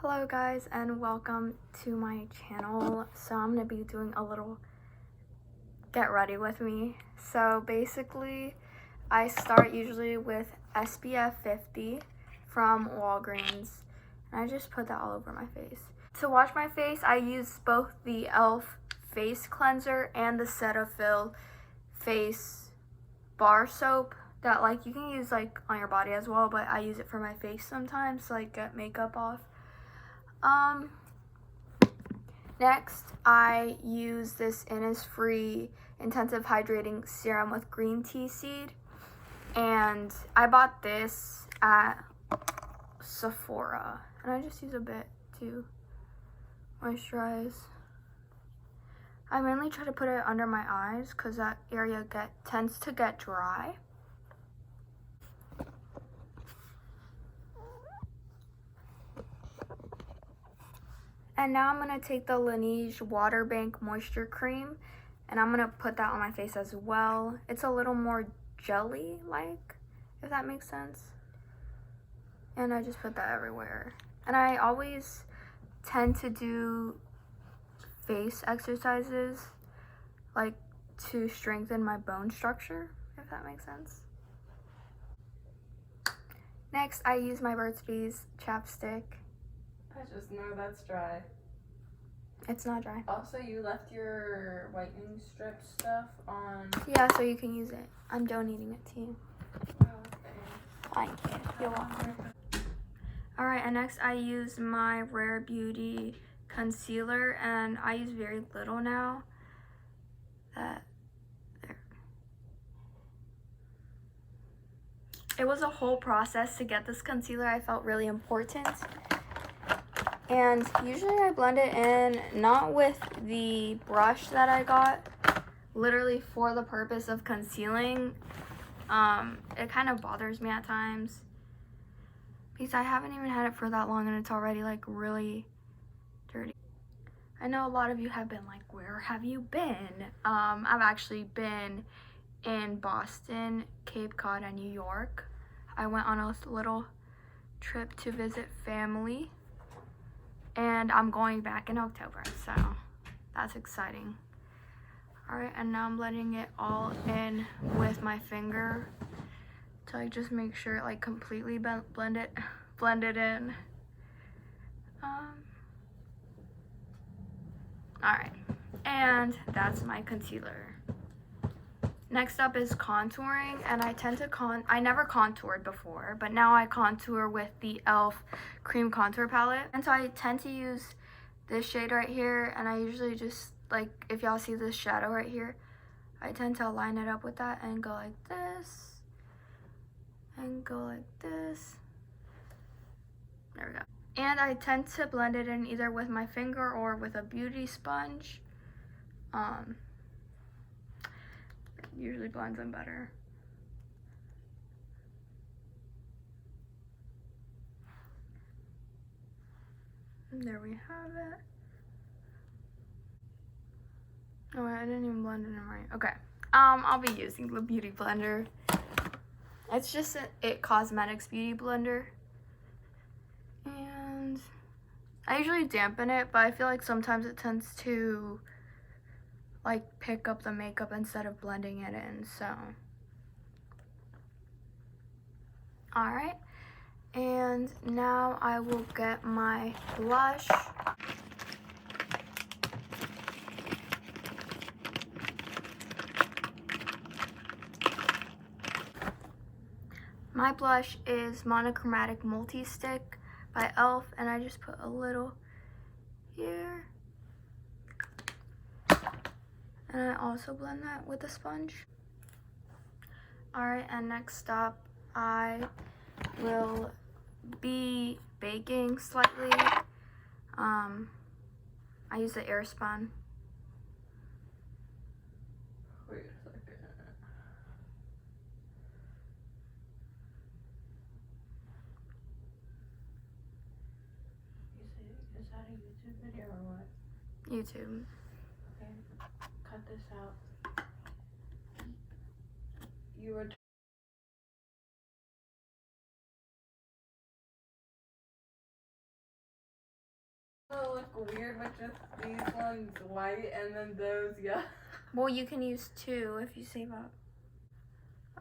Hello guys and welcome to my channel. So I'm going to be doing a little get ready with me. So basically I start usually with SPF 50 from Walgreens and I just put that all over my face. To wash my face I use both the e.l.f. face cleanser and the Cetaphil face bar soap that you can use on your body as well, but I use it for my face sometimes to get makeup off. Next, I use this Innisfree Intensive Hydrating Serum with green tea seed. And I bought this at Sephora. And I just use a bit to moisturize. I mainly try to put it under my eyes because that area tends to get dry. And now I'm going to take the Laneige Water Bank Moisture Cream and I'm going to put that on my face as well. It's a little more jelly-like, if that makes sense. And I just put that everywhere. And I always tend to do face exercises to strengthen my bone structure, if that makes sense. Next, I use my Burt's Bees chapstick. I just know that's dry. It's not dry. Also, you left your whitening strip stuff on. Yeah, so you can use it. I'm donating it to you. Oh, Thank you. You're welcome. Alright, and next I use my Rare Beauty concealer, and I use very little now. There. It was a whole process to get this concealer. I felt really important. And usually I blend it in, not with the brush that I got, literally for the purpose of concealing. It kind of bothers me at times because I haven't even had it for that long and it's already really dirty. I know a lot of you have been like, where have you been? I've actually been in Boston, Cape Cod, and New York. I went on a little trip to visit family. And I'm going back in October, so that's exciting. All right, and now I'm blending it all in with my finger to just make sure it completely blended in. All right, and that's my concealer. Next up is contouring, and I tend to I never contoured before, but now I contour with the e.l.f. cream contour palette. And so I tend to use this shade right here, and I usually just, if y'all see this shadow right here, I tend to line it up with that and go like this, and go like this. There we go. And I tend to blend it in either with my finger or with a beauty sponge. Usually blends in better. And there we have it. Oh, I didn't even blend it in right. Okay. I'll be using the beauty blender. It's just an It Cosmetics beauty blender. And I usually dampen it, but I feel like sometimes it tends to pick up the makeup instead of blending it in, so. All right, and now I will get my blush. My blush is Monochromatic Multi-Stick by e.l.f. and I just put a little here. And I also blend that with a sponge. Alright, and next up, I will be baking slightly. I use the Airspun. Wait a second. Is that a YouTube video or what? YouTube. Okay, cut this out. You were Oh, look weird with just these ones white and then those, yeah. Well, you can use two if you save up.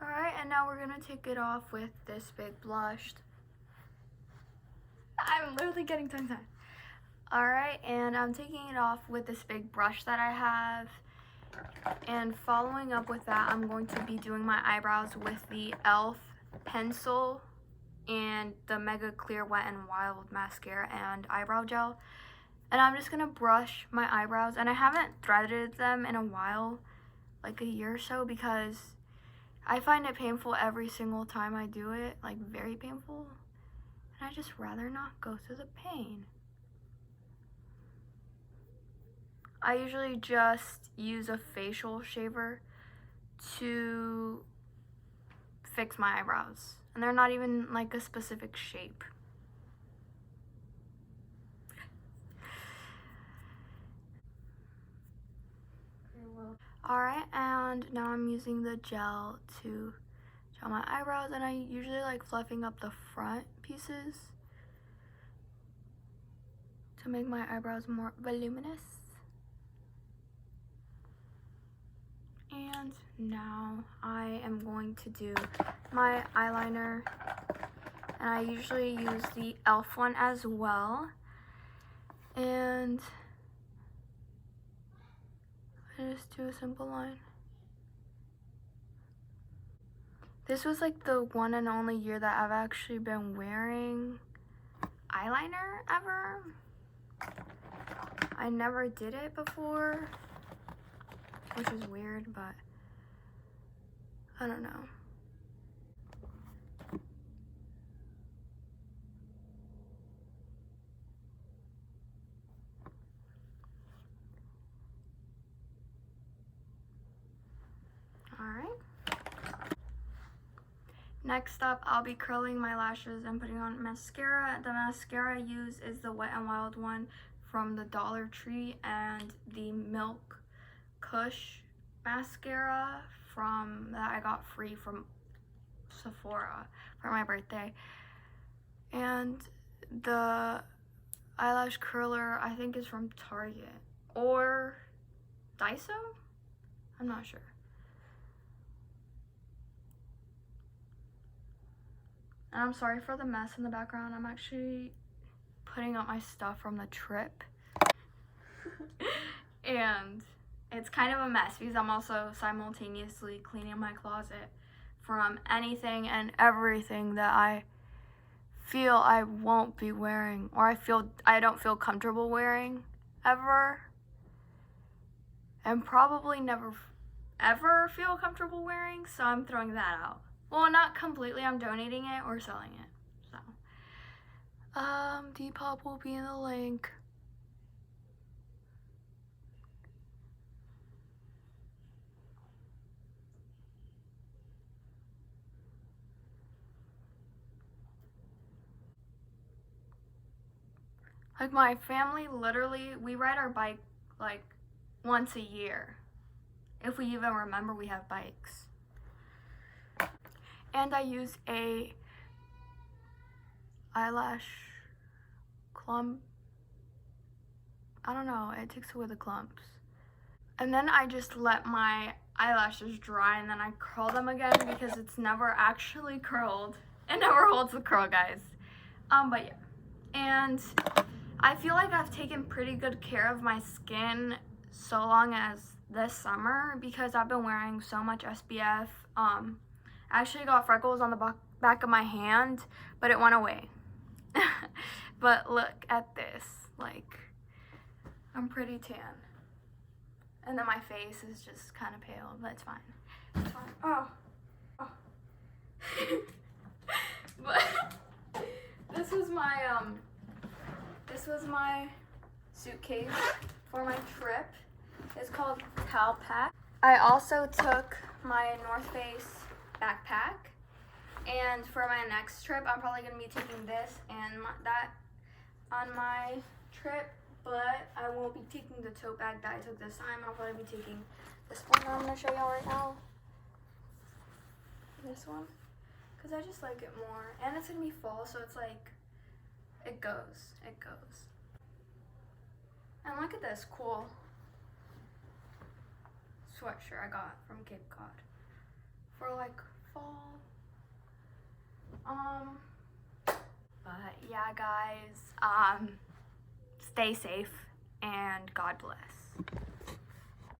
Alright, and now we're gonna take it off with this big blush. I'm literally getting tongue-tied. Alright, and I'm taking it off with this big brush that I have. And following up with that, I'm going to be doing my eyebrows with the e.l.f. pencil and the Mega Clear Wet n Wild mascara and eyebrow gel. And I'm just gonna brush my eyebrows, and I haven't threaded them in a while, like a year or so, because I find it painful every single time I do it, like very painful, and I just rather not go through the pain. I usually just use a facial shaver to fix my eyebrows, and they're not even like a specific shape. Alright, and now I'm using the gel to gel my eyebrows, and I usually like fluffing up the front pieces to make my eyebrows more voluminous. And now I am going to do my eyeliner, and I usually use the e.l.f. one as well. And I just do a simple line. This was like the one and only year that I've actually been wearing eyeliner ever. I never did it before, which is weird, but I don't know. Alright. Next up, I'll be curling my lashes and putting on mascara. The mascara I use is the Wet n Wild one from the Dollar Tree, and the Milk Kush mascara that I got free from Sephora for my birthday. And the eyelash curler I think is from Target or Daiso? I'm not sure. And I'm sorry for the mess in the background. I'm actually putting up my stuff from the trip. And it's kind of a mess because I'm also simultaneously cleaning my closet from anything and everything that I feel I won't be wearing, or I don't feel comfortable wearing ever, and probably never ever feel comfortable wearing, so I'm throwing that out. Well, not completely, I'm donating it or selling it. So Depop will be in the link. Like, my family, literally, we ride our bike like once a year, if we even remember we have bikes. And I use a eyelash clump. I don't know, it takes away the clumps. And then I just let my eyelashes dry, and then I curl them again because it's never actually curled. It never holds the curl, guys. But yeah. And I feel like I've taken pretty good care of my skin so long as this summer because I've been wearing so much SPF. I actually got freckles on the back of my hand, but it went away. But look at this, like, I'm pretty tan. And then my face is just kind of pale, but it's fine. It's fine. Oh. But this was my suitcase for my trip. It's called Calpack. I also took my North Face backpack, and for my next trip, I'm probably gonna be taking this and that on my trip, but I won't be taking the tote bag that I took this time. I'll probably be taking this one that I'm gonna show y'all right now. This one, because I just like it more, and it's gonna be fall, so it's like, it goes. And look at this cool sweatshirt I got from Cape Cod for like fall. But yeah, guys, stay safe and God bless.